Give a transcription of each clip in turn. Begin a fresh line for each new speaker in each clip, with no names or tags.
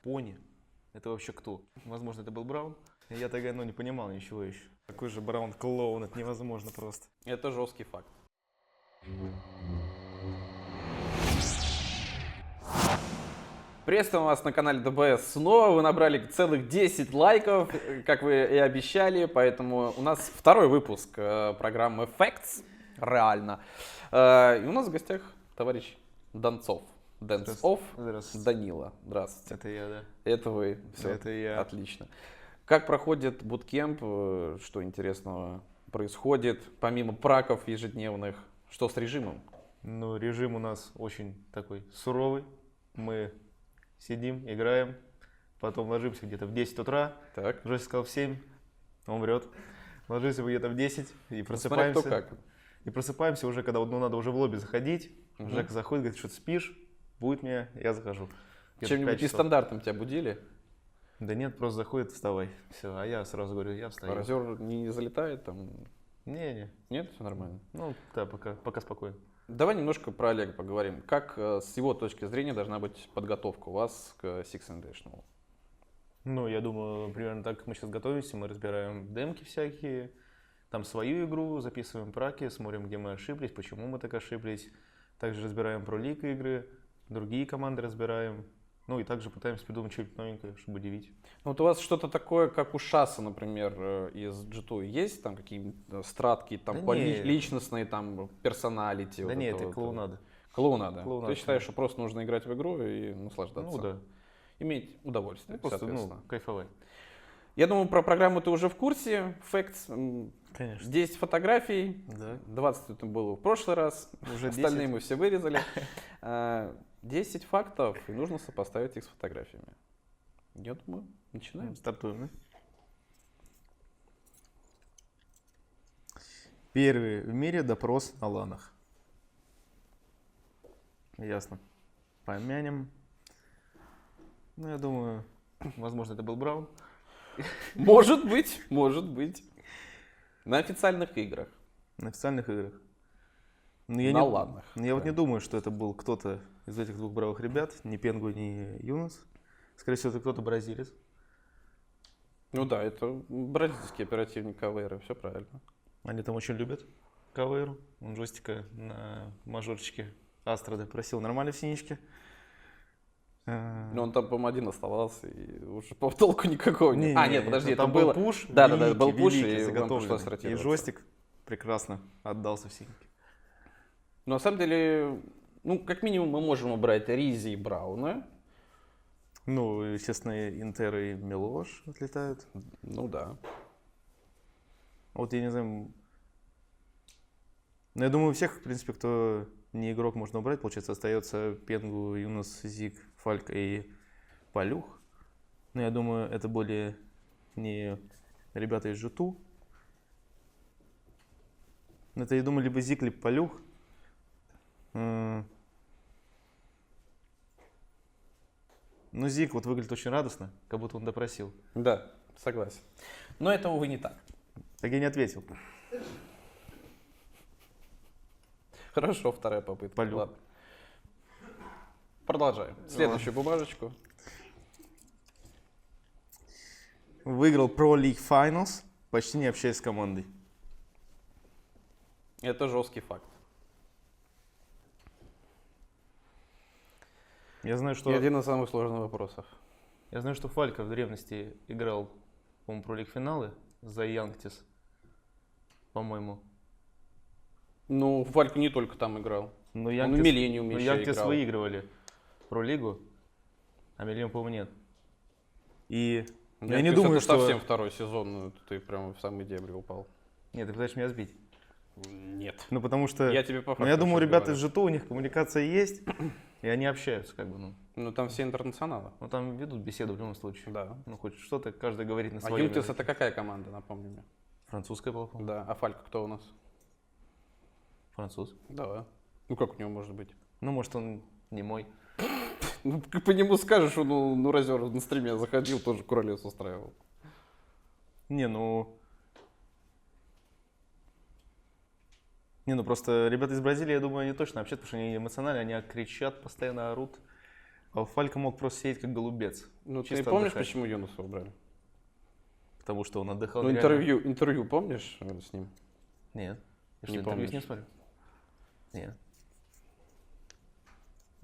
Пони? Это вообще кто? Возможно, это был Браун. Я тогда не понимал ничего еще. Такой же Браун-клоун, это невозможно просто.
Это жесткий факт. Приветствуем вас на канале ДБС снова. Вы набрали целых 10 лайков, как вы и обещали. Поэтому у нас второй выпуск программы Facts. Реально. И у нас в гостях товарищ Донцов. Дэнс-офф.
Здравствуйте.
Данила. Здравствуйте.
Это я, да.
Это вы. Все.
Это я.
Отлично. Как проходит буткемп? Что интересного происходит? Помимо праков ежедневных, что с режимом?
Ну, режим у нас очень такой суровый. Мы сидим, играем, потом ложимся где-то в 10 утра.
Так.
Жестко сказал в 7, он врет. Ложимся где-то в 10 и
Смотря
просыпаемся.
кто как.
И просыпаемся уже, когда надо уже в лобби заходить.
Мгм.
Жека заходит, говорит, что ты спишь, будет меня, я захожу. Где-то в
Чем-нибудь
5 часов.
нестандартным тебя будили?
Да нет, просто заходит, вставай. Все, а я сразу говорю, я встаю.
Паразер не залетает там?
Не-не,
Нет, все нормально.
ну да, пока спокойно.
Давай немножко про Олега поговорим. Как с его точки зрения должна быть подготовка у вас к Six and National?
Ну, я думаю, примерно так, как мы сейчас готовимся, мы разбираем демки всякие, там свою игру, записываем праки, смотрим, где мы ошиблись, почему мы так ошиблись. Также разбираем про лиг игры, другие команды разбираем. Ну и также пытаемся придумать что-нибудь новенькое, чтобы удивить.
Ну, вот у вас что-то такое, как у Шаса, например, из G2, есть там какие-то стратки, там
Да не.
личностные, там персоналити?
Да
вот
нет, это
вот?
клоунада.
Клоунада.
Клоунада,
Ты считаешь,
да.
что просто нужно играть в игру и наслаждаться?
Ну да,
Иметь удовольствие,
просто,
соответственно.
кайфовать.
Я думаю, про программу ты уже в курсе. Facts.
Конечно.
10 фотографий.
Да.
20 это было в прошлый раз.
Уже
Остальные
10.
мы все вырезали. 10 фактов, и нужно сопоставить их с фотографиями. Я думаю, начинаем.
Стартуем, да? Первый в мире допрос на ланах. Ясно. Помянем. Ну, я думаю, возможно, это был Браун.
Может быть, может быть. На официальных играх.
На официальных играх. Но
На ланах.
Но я вот не думаю, что это был кто-то из этих двух бравых ребят. Ни Пенгу, ни Юнос. Скорее всего, это кто-то бразилец.
Ну да, это бразильский оперативник КВР, все правильно.
Они там очень любят КВР. Он джойстика на мажорчике Астрады просил нормально в синичке.
Но он там, по-моему, один оставался, и уже по толку никакого нет.
Не,
Нет, подожди,
там
это было...
был пуш,
Да,
великий,
был пуш,
великий,
и вам
заготовленный.
пришлось
И
ротироваться.
джойстик прекрасно отдался в синьке.
Но на самом деле, ну, как минимум, мы можем убрать Ризи и Брауна.
Ну, естественно, Интер и Милош отлетают.
Ну да.
Вот я не знаю. Ну, я думаю, у всех, в принципе, кто не игрок, можно убрать. Получается, остается Пенгу, Юнос, Зиг, Фалька и Палюх. Но я думаю, это были не ребята из G2. Это, я думаю, либо Зиг, либо Палюх. Ну, Зиг вот выглядит очень радостно, как будто он допросил.
Да, согласен. Но это, увы, не так.
Так я не ответил.
Хорошо, вторая попытка.
Полю.
Ладно. Продолжаем. Следующую бумажечку.
Выиграл Pro League Finals, почти не общаясь с командой.
Это жесткий факт.
Я знаю,
И
что,
один из самых сложных вопросов.
Фалька в древности играл, по-моему, Pro League финалы за Янгтис, по-моему.
Ну, Фальк не только там играл.
Но
Он в Миллениуме
но
еще
Янгтис
играл.
выигрывали Pro Лигу, а Миллениум, по-моему, нет. И
Я
я не
то есть
думаю,
это
что...
совсем второй сезон, ну, ты прямо в самые дебри упал.
Нет, ты пытаешься меня сбить.
Нет.
Ну, потому что...
Я тебе по
Ну,
факту
я думаю,
сейчас
ребята
говорю.
из G2, у них коммуникация есть, и они общаются, как бы, ну.
Ну, там все интернационалы.
Ну, там ведут беседу в любом случае.
Да.
Ну, хоть что-то каждый говорит на
А
своем
Юнктис
языке.
это какая команда, напомни мне?
Французская была, по-моему.
Да. А Фальк кто у нас?
Француз.
Да. Ну, как у него может быть?
Ну, может, он не мой.
Ну, ты по нему скажешь, он ну, разер на стриме заходил, тоже куролес устраивал.
Не, ну... Не, ну просто ребята из Бразилии, я думаю, они точно общаются, потому что они эмоциональны, они кричат, постоянно орут. А Фалька мог просто сидеть как голубец.
Ну, ты
Чисто
помнишь,
отдыхать.
почему Юнуса убрали?
Потому что он отдыхал
Ну,
нереально.
интервью помнишь с ним?
Нет. Я
Не
что, интервью с ним
помнишь.
смотрю? Нет.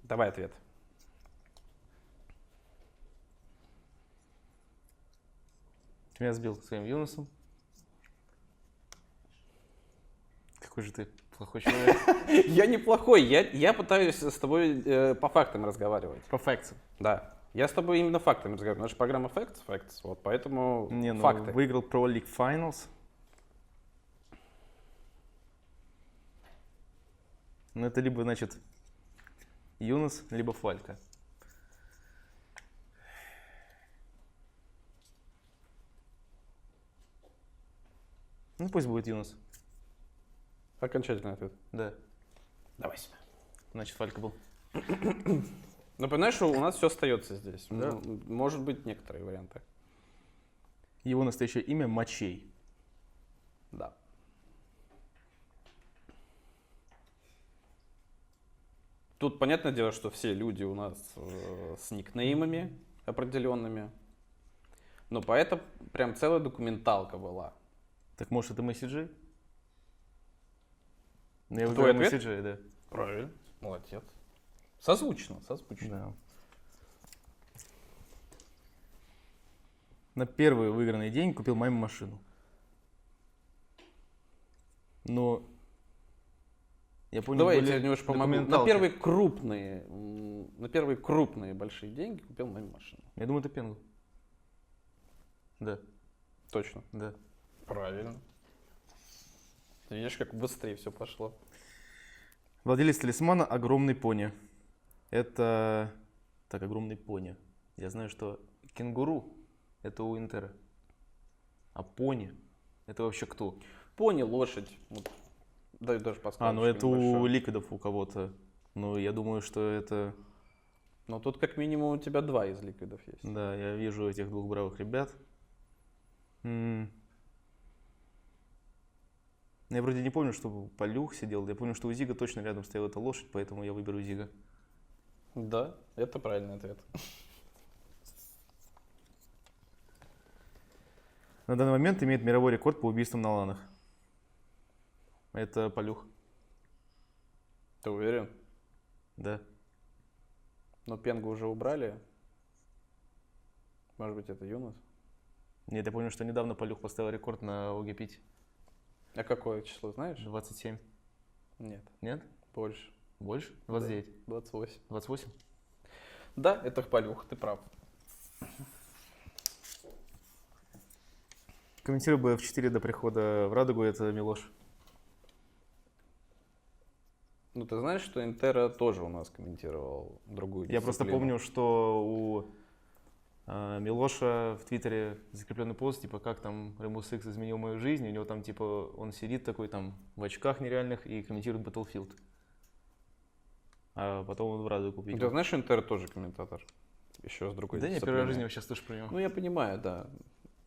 Давай ответ.
Ты меня сбил своим Юнусом. Какой же ты плохой человек.
Я неплохой, я пытаюсь с тобой по фактам разговаривать.
По фактам.
Да. Я с тобой именно фактами разговариваю. Наша программа Facts, вот, поэтому
Не, ну
факты.
выиграл Pro League Finals. Ну это либо, значит, Юнус, либо Фалька. Ну пусть будет Юнус.
Окончательный ответ.
Да.
Давай сюда.
Значит, Фалька был.
Ну, понимаешь, что у нас все остается здесь.
Да.
Ну, может быть, некоторые варианты.
Его настоящее имя Мачей.
Да. Тут понятное дело, что все люди у нас с никнеймами определенными. Но поэтому прям целая документалка была.
Так может это Месси. Ну, я
Твой
выбираю
ответ?
Месси, да.
Правильно. Молодец. Созвучно, созвучно.
Да. На первый выигранный день купил маме машину. Но я помню,
Давай я
были
тебе немножко помогу. На
документалки.
первые крупные большие деньги купил маме машину.
Я думаю, это Пенгу. Да,
Точно.
да.
Правильно. Ты видишь, как быстрее все пошло.
Владелец талисмана огромный пони. Это... Так, огромный пони. Я знаю, что кенгуру это у Интера. А пони это вообще кто?
Пони, лошадь. Вот. Даю даже подсказку.
Ну это у
небольшую.
ликвидов у кого-то. Ну, я думаю, что это...
Но тут как минимум у тебя 2 из ликвидов есть.
Да, я вижу этих двух бравых ребят. Я вроде не помню, что Полюх сидел. Я помню, что у Зига точно рядом стояла эта лошадь, поэтому я выберу Зига.
Да, это правильный ответ.
На данный момент имеет мировой рекорд по убийствам на ланах. Это Полюх.
Ты уверен?
Да.
Но Пенгу уже убрали. Может быть, это Юнус?
Нет, я помню, что недавно Полюх поставил рекорд на ОГП.
А какое число, знаешь?
27.
Нет,
Нет?
больше.
Больше? 29.
28.
28?
Да, это Полюх, ты прав.
Комментирую бы F4 до прихода в Радугу, это Милош.
Ну, ты знаешь, что Интера тоже у нас комментировал другую
Я просто
дисциплину?
помню, что у Милоша в Твиттере закрепленный пост, типа, как там Rainbow Six изменил мою жизнь. У него там, типа, он сидит такой там в очках нереальных и комментирует Battlefield. А потом он в Радугу
Ты
видел.
знаешь, что Интера тоже комментатор? Еще с другой
Да не,
дисциплины.
первый раз в жизни я сейчас слышу про него.
Ну, я понимаю, да.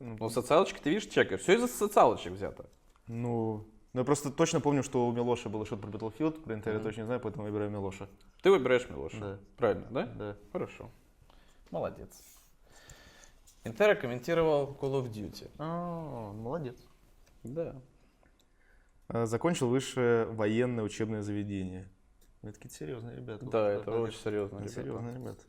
Ну,
Но социалочки, ты видишь, чекаешь. Все из-за социалочек взято.
Ну, я просто точно помню, что у Милоша было что-то про Battlefield, про Интер я точно не знаю, поэтому выбираю Милоша.
Ты выбираешь Милоша.
Да.
Правильно, да?
Да.
Хорошо. Молодец. Интера комментировал Call of Duty.
Молодец.
Да.
Закончил высшее военное учебное заведение. Это какие-то серьезные ребята.
Да, это очень серьезно,
Это
ребята.
серьезные ребята.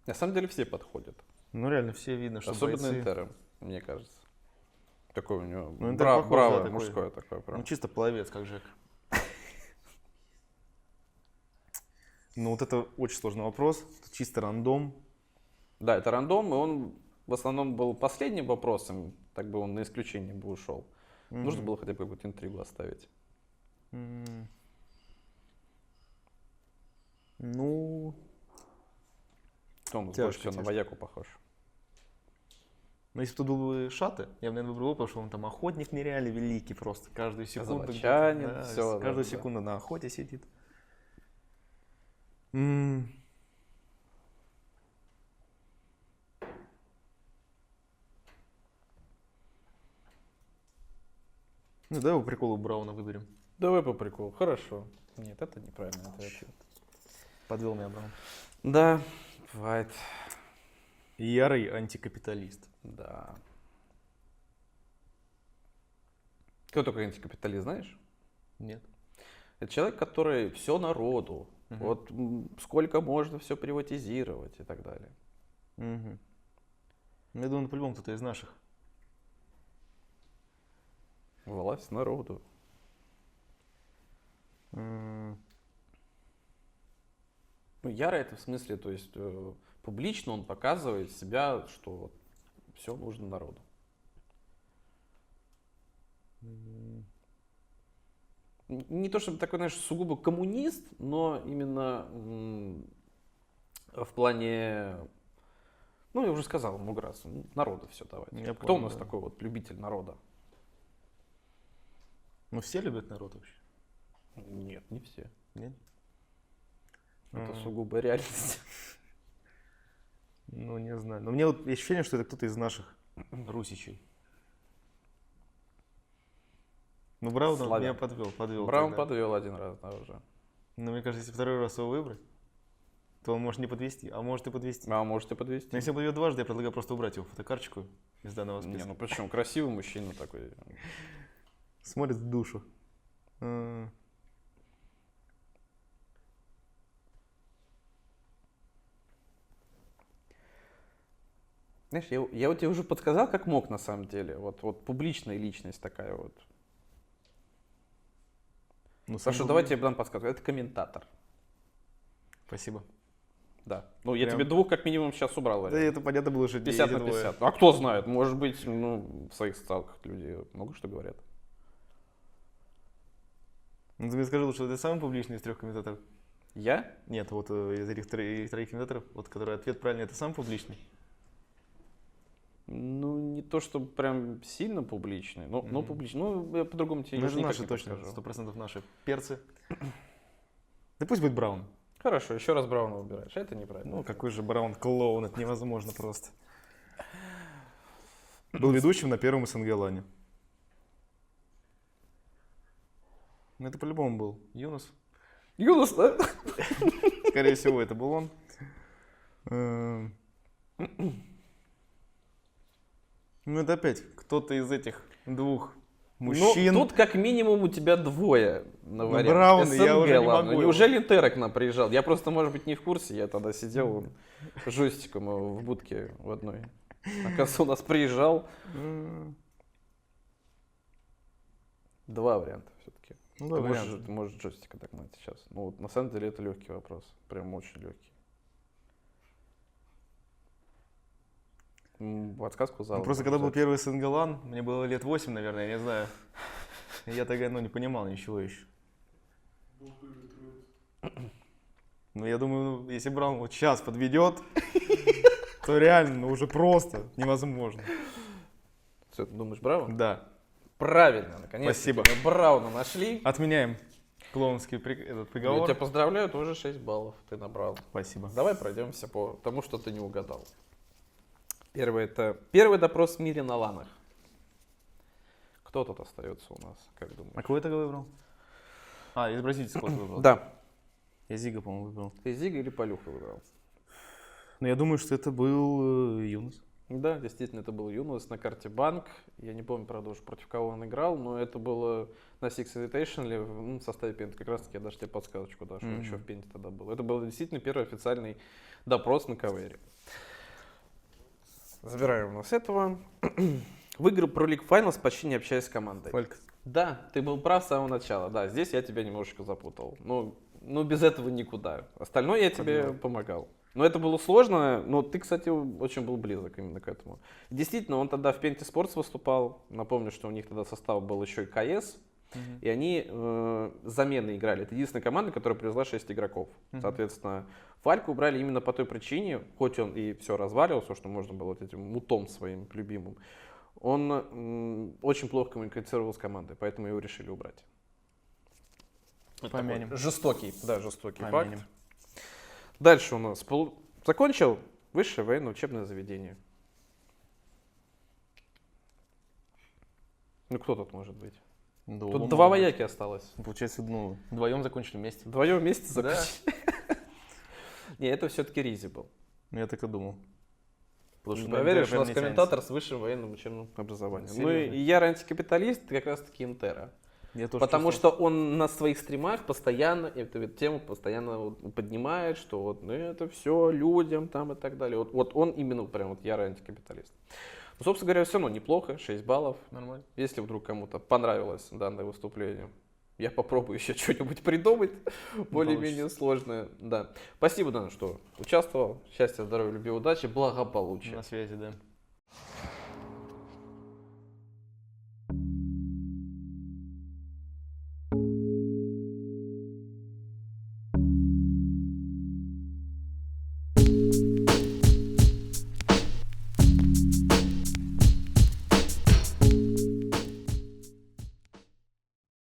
На самом деле все подходят.
Ну реально все видно, что
Особенно
бойцы.
Интера, мне кажется. Такой у него
Ну, Интер похож, да,
бравое,
такой.
мужское такое. Прям.
Ну чисто пловец, как Жек. Ну вот это очень сложный вопрос. Это чисто рандом.
Да, это рандом, и он в основном был последним вопросом, так бы он на исключение бы ушел. Нужно было хотя бы какую-то интригу оставить.
Ну,
Он
Тяжко,
больше всего на
тяжко.
вояку похож.
ну если бы тут был бы Шаты, я бы, наверное, выбрал его, потому что он там охотник нереально великий просто. Каждую секунду.
Заводчанин,
да,
всё, да,
каждую
да.
секунду на охоте сидит. Ну, давай по приколу Брауна выберем.
Давай по приколу. Хорошо. Нет, это неправильный ответ.
Подвел меня, Браун.
Да, бывает.
Ярый антикапиталист.
Да. Кто такой антикапиталист, знаешь?
Нет.
Это человек, который все народу.
Мгм.
Вот сколько можно все приватизировать и так далее.
Мгм. Я думаю, по-любому кто-то из наших.
Власть народу.
М,
Ну, яро это в смысле, то есть публично он показывает себя, что все нужно народу.
м,
Не то чтобы такой, знаешь, сугубо коммунист, но именно в плане, ну, я уже сказал много раз, народу все давать.
Я
Кто
понял,
у нас
да.
такой вот любитель народа?
Ну, все любят народ вообще?
Нет, не все.
Нет?
Это
М,
сугубо реальность.
Ну, не знаю. Но мне вот есть ощущение, что это кто-то из наших русичей. Ну, Браун
Славян.
меня подвел.
Браун
тогда.
подвел один раз, да, уже.
Но мне кажется, если второй раз его выбрать, то он может не подвести, а может и подвести.
А можете подвести?
Но если он подведет дважды, я предлагаю просто убрать его фотокарточку из данного
Не,
списка.
ну почему? Красивый мужчина такой.
Смотрит в душу. М,
Знаешь, я вот тебе уже подсказал, как мог на самом деле. Вот публичная личность такая вот.
Ну,
Потому что давайте я дам подсказку. Это комментатор.
Спасибо.
Да. Ну, я
Прям-
тебе двух как минимум сейчас убрал.
Да
вариант.
это понятно было, что
50
эти
на
двое.
50. А кто знает, может быть, ну, в своих социалках люди много что говорят.
Ну, ты мне скажи лучше, ты самый публичный из трех комментаторов?
Я?
Нет, вот из этих троих комментаторов, вот который ответ правильный, это самый публичный?
Ну, не то, чтобы прям сильно публичный, но
Мгм.
публичный. Ну, я по-другому тебе
Мы же
никак
наши
не
точно,
подскажу.
100% наши перцы. Да пусть будет Браун.
Хорошо, еще раз Брауна выбираешь. Это неправильно.
Ну, какой же Браун клоун, это невозможно просто. Был ведущим на первом СНГ Лане. Ну, это по-любому был Юнус.
Юнус, да?
Скорее всего, это был он. Ну, это опять кто-то из этих двух мужчин.
Ну, тут как минимум у тебя двое на вариант.
Браун,
СНГ,
я уже не
ладно.
могу его.
Неужели Интера к нам приезжал? Я просто, может быть, не в курсе. Я тогда сидел жестиком в будке в одной. Оказывается, у нас приезжал. Два варианта все-таки.
Ну,
Ты
да,
можешь,
вариант.
ты можешь джойстика догнать сейчас. Ну, вот, на самом деле это легкий вопрос. Прям очень легкий. Подсказку зала.
Ну, просто когда был первый СНГ Лан, мне было лет 8, наверное, я не знаю. Я тогда, не понимал ничего еще. Ну, я думаю, если Браун вот сейчас подведет, то реально уже просто невозможно.
Что, ты думаешь, Браун?
Да.
Правильно, наконец-то.
Спасибо.
Мы Брауна нашли.
Отменяем клоунский этот
Я
приговор.
тебя поздравляю, ты уже 6 баллов ты набрал.
Спасибо.
Давай пройдемся по тому, что ты не угадал. Первый допрос в мире на ланах. Кто тут остается у нас, как думаешь?
А кого я тогда выбрал? А, из бразильского выбрал.
Да.
Я Зига, по-моему, выбрал.
Ты Зига или Полюха выбрал?
Но я думаю, что это был Юнус.
Да, действительно, это был Юнус на карте Банк. Я не помню, правда, уже против кого он играл, но это было на Six Invitational в составе Пенты. Как раз таки я даже тебе подсказочку дал, что он еще в Пенте тогда был. Это был действительно первый официальный допрос на кавере. Забираем у нас этого. Выиграл Pro League Finals, почти не общаясь с командой.
Фальк.
Да, ты был прав с самого начала. Да, здесь я тебя немножечко запутал. Ну без этого никуда. Остальное я тебе
Подвел.
помогал. Но это было сложно, но ты, кстати, очень был близок именно к этому. Действительно, он тогда в Пенте Спортс выступал. Напомню, что у них тогда состав был еще и КС. И они замены играли. Это единственная команда, которая привезла 6 игроков. Соответственно, Фальку убрали именно по той причине, хоть он и все разваливал, все, что можно было вот этим мутом своим любимым, он очень плохо коммуницировал с командой, поэтому его решили убрать.
Помянем.
Такой жестокий
Помянем.
факт. Дальше у нас закончил высшее военное учебное заведение. Ну кто тут может быть?
Да,
Тут
Улом
два
молодец.
вояки осталось.
Получается, ну, вдвоем закончили вместе.
Вдвоем вместе
Да.
закончили. Не, это все-таки Ризи был.
Ну, я так и думал. Потому
Не
на
поверишь,
Интера
у нас
прям не
комментатор с высшим военным учебным образованием. Ну
Серьезно?
и я антикапиталист, как раз таки Интера.
тянется. Я тоже
Потому
чувствовал.
что он на своих стримах постоянно эту тему постоянно вот поднимает, что вот ну, это все людям там и так далее. Вот он именно прям вот ярый антикапиталист. Ну, собственно говоря, все равно неплохо, 6 баллов.
Нормально.
Если вдруг кому-то понравилось данное выступление, я попробую еще что-нибудь придумать, более-менее сложное. Да. Спасибо, Дан, что участвовал. Счастья, здоровья, любви, удачи, благополучия.
На связи, да.